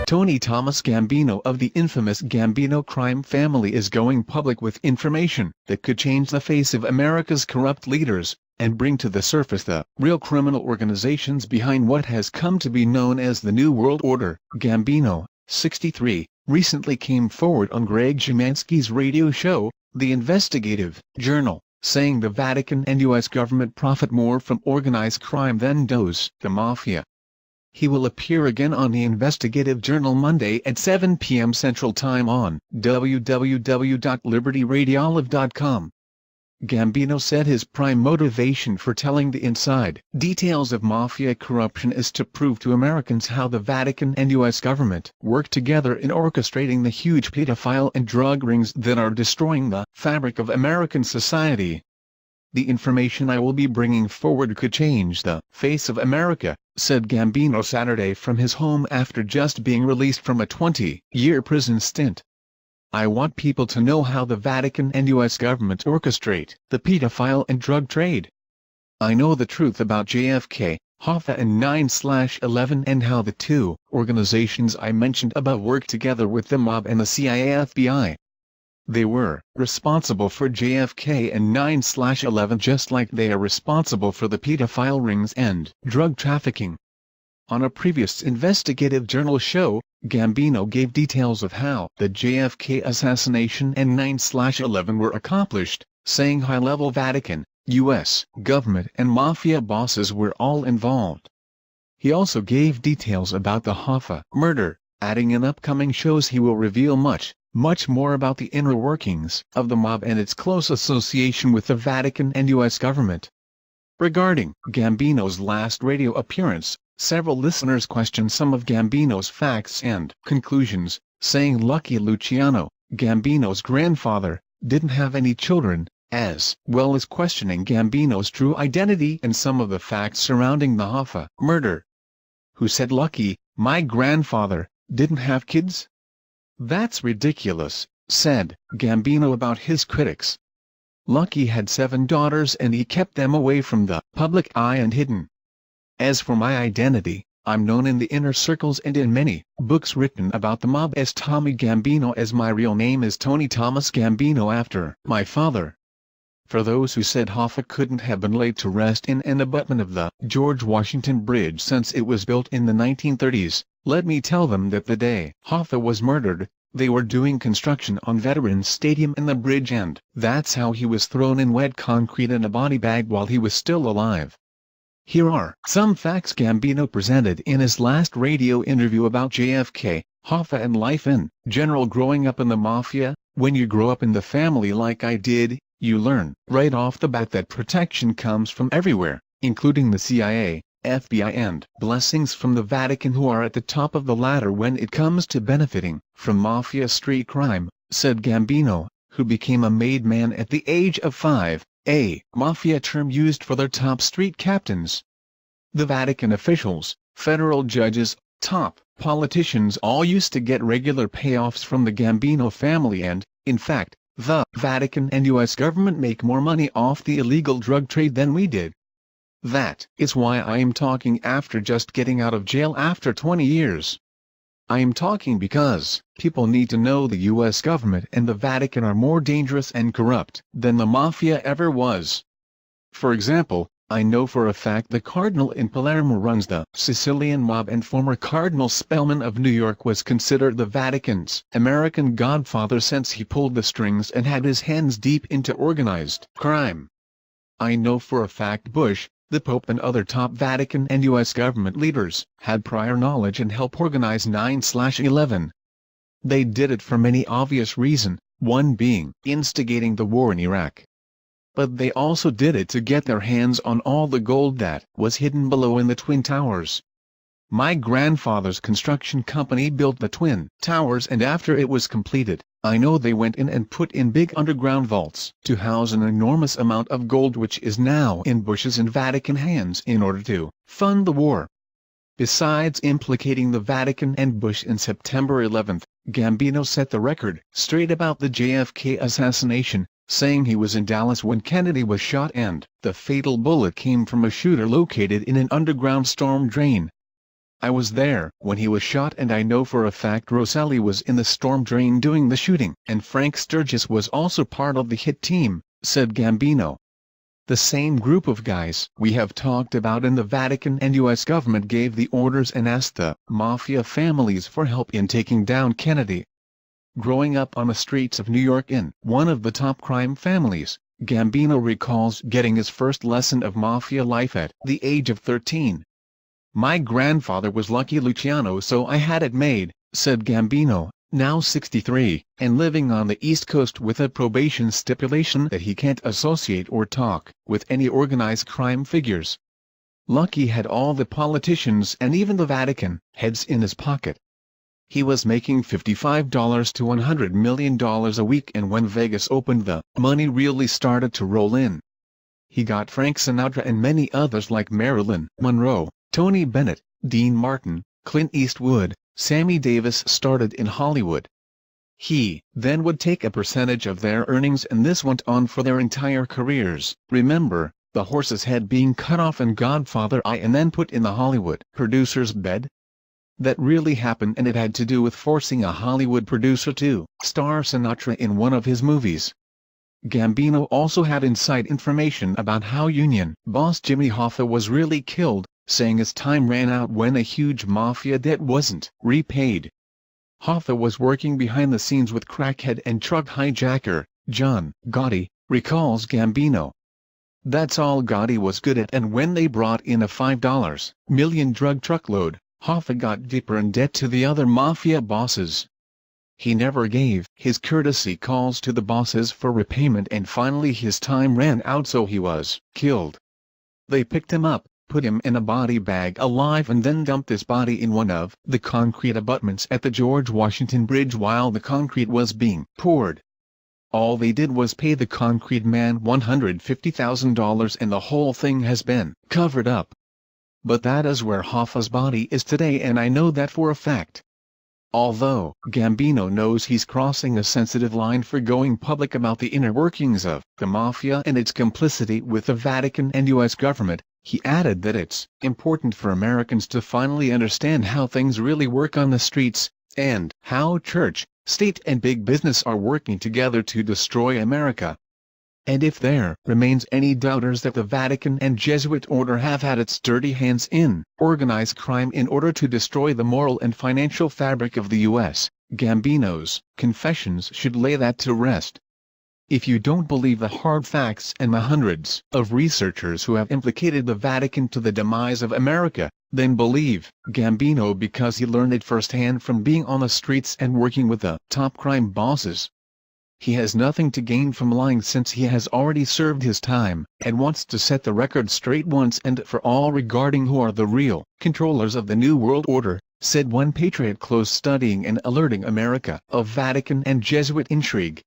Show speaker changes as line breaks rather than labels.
Tony Thomas Gambino of the infamous Gambino crime family is going public with information that could change the face of America's corrupt leaders, and bring to the surface the real criminal organizations behind what has come to be known as the New World Order. Gambino, 63, recently came forward on Greg Szymanski's radio show, The Investigative Journal, saying the Vatican and U.S. government profit more from organized crime than does the mafia. He will appear again on The Investigative Journal Monday at 7 p.m. Central Time on www.libertyradiolive.com. Gambino said his prime motivation for telling the inside details of mafia corruption is to prove to Americans how the Vatican and U.S. government work together in orchestrating the huge pedophile and drug rings that are destroying the fabric of American society. The information I will be bringing forward could change the face of America, said Gambino Saturday from his home after just being released from a 20-year prison stint. I want people to know how the Vatican and U.S. government orchestrate the pedophile and drug trade. I know the truth about JFK, Hoffa and 9/11 and how the two organizations I mentioned above work together with the mob and the CIA FBI. They were responsible for JFK and 9/11 just like they are responsible for the pedophile rings and drug trafficking. On a previous Investigative Journal show, Gambino gave details of how the JFK assassination and 9/11 were accomplished, saying high-level Vatican, U.S. government and mafia bosses were all involved. He also gave details about the Hoffa murder, adding in upcoming shows he will reveal much more about the inner workings of the mob and its close association with the Vatican and U.S. government. Regarding Gambino's last radio appearance, several listeners questioned some of Gambino's facts and conclusions, saying Lucky Luciano, Gambino's grandfather, didn't have any children, as well as questioning Gambino's true identity and some of the facts surrounding the Hoffa murder. Who said Lucky, my grandfather, didn't have kids? That's ridiculous, said Gambino about his critics. Lucky had 7 daughters and he kept them away from the public eye and hidden. As for my identity, I'm known in the inner circles and in many books written about the mob as Tommy Gambino, as my real name is Tony Thomas Gambino after my father. For those who said Hoffa couldn't have been laid to rest in an abutment of the George Washington Bridge since it was built in the 1930s, let me tell them that the day Hoffa was murdered, they were doing construction on Veterans Stadium and the bridge, and that's how he was thrown in wet concrete in a body bag while he was still alive. Here are some facts Gambino presented in his last radio interview about JFK, Hoffa and life in general growing up in the mafia. When you grow up in the family like I did, you learn right off the bat that protection comes from everywhere, including the CIA, FBI and blessings from the Vatican, who are at the top of the ladder when it comes to benefiting from mafia street crime, said Gambino, who became a made man at the age of 5, a mafia term used for their top street captains. The Vatican officials, federal judges, top politicians all used to get regular payoffs from the Gambino family, and, in fact, the Vatican and U.S. government make more money off the illegal drug trade than we did. That is why I am talking after just getting out of jail after 20 years. I am talking because people need to know the U.S. government and the Vatican are more dangerous and corrupt than the mafia ever was. For example, I know for a fact the cardinal in Palermo runs the Sicilian mob, and former Cardinal Spellman of New York was considered the Vatican's American godfather since he pulled the strings and had his hands deep into organized crime. I know for a fact Bush, the Pope and other top Vatican and U.S. government leaders had prior knowledge and helped organize 9/11. They did it for many obvious reasons, one being instigating the war in Iraq. But they also did it to get their hands on all the gold that was hidden below in the Twin Towers. My grandfather's construction company built the Twin Towers, and after it was completed, I know they went in and put in big underground vaults to house an enormous amount of gold, which is now in Bush's and Vatican hands in order to fund the war. Besides implicating the Vatican and Bush in September 11, Gambino set the record straight about the JFK assassination, saying he was in Dallas when Kennedy was shot and the fatal bullet came from a shooter located in an underground storm drain. I was there when he was shot and I know for a fact Roselli was in the storm drain doing the shooting. And Frank Sturgis was also part of the hit team, said Gambino. The same group of guys we have talked about in the Vatican and U.S. government gave the orders and asked the mafia families for help in taking down Kennedy. Growing up on the streets of New York in one of the top crime families, Gambino recalls getting his first lesson of mafia life at the age of 13. My grandfather was Lucky Luciano, so I had it made, said Gambino, now 63, and living on the East Coast with a probation stipulation that he can't associate or talk with any organized crime figures. Lucky had all the politicians and even the Vatican heads in his pocket. He was making $55 to $100 million a week, and when Vegas opened, the money really started to roll in. He got Frank Sinatra and many others like Marilyn Monroe, Tony Bennett, Dean Martin, Clint Eastwood, Sammy Davis started in Hollywood. He then would take a percentage of their earnings, and this went on for their entire careers. Remember, the horse's head being cut off in Godfather I and then put in the Hollywood producer's bed? That really happened, and it had to do with forcing a Hollywood producer to star Sinatra in one of his movies. Gambino also had inside information about how union boss Jimmy Hoffa was really killed, saying his time ran out when a huge mafia debt wasn't repaid. Hoffa was working behind the scenes with crackhead and truck hijacker John Gotti, recalls Gambino. That's all Gotti was good at, and when they brought in a $5 million drug truckload, Hoffa got deeper in debt to the other mafia bosses. He never gave his courtesy calls to the bosses for repayment, and finally his time ran out, so he was killed. They picked him up, put him in a body bag alive, and then dumped his body in one of the concrete abutments at the George Washington Bridge while the concrete was being poured. All they did was pay the concrete man $150,000, and the whole thing has been covered up. But that is where Hoffa's body is today, and I know that for a fact. Although Gambino knows he's crossing a sensitive line for going public about the inner workings of the mafia and its complicity with the Vatican and U.S. government, he added that it's important for Americans to finally understand how things really work on the streets, and how church, state and big business are working together to destroy America. And if there remains any doubters that the Vatican and Jesuit order have had its dirty hands in organized crime in order to destroy the moral and financial fabric of the U.S., Gambino's confessions should lay that to rest. If you don't believe the hard facts and the hundreds of researchers who have implicated the Vatican to the demise of America, then believe Gambino because he learned it firsthand from being on the streets and working with the top crime bosses. He has nothing to gain from lying since he has already served his time, and wants to set the record straight once and for all regarding who are the real controllers of the New World Order, said one patriot close studying and alerting America of Vatican and Jesuit intrigue.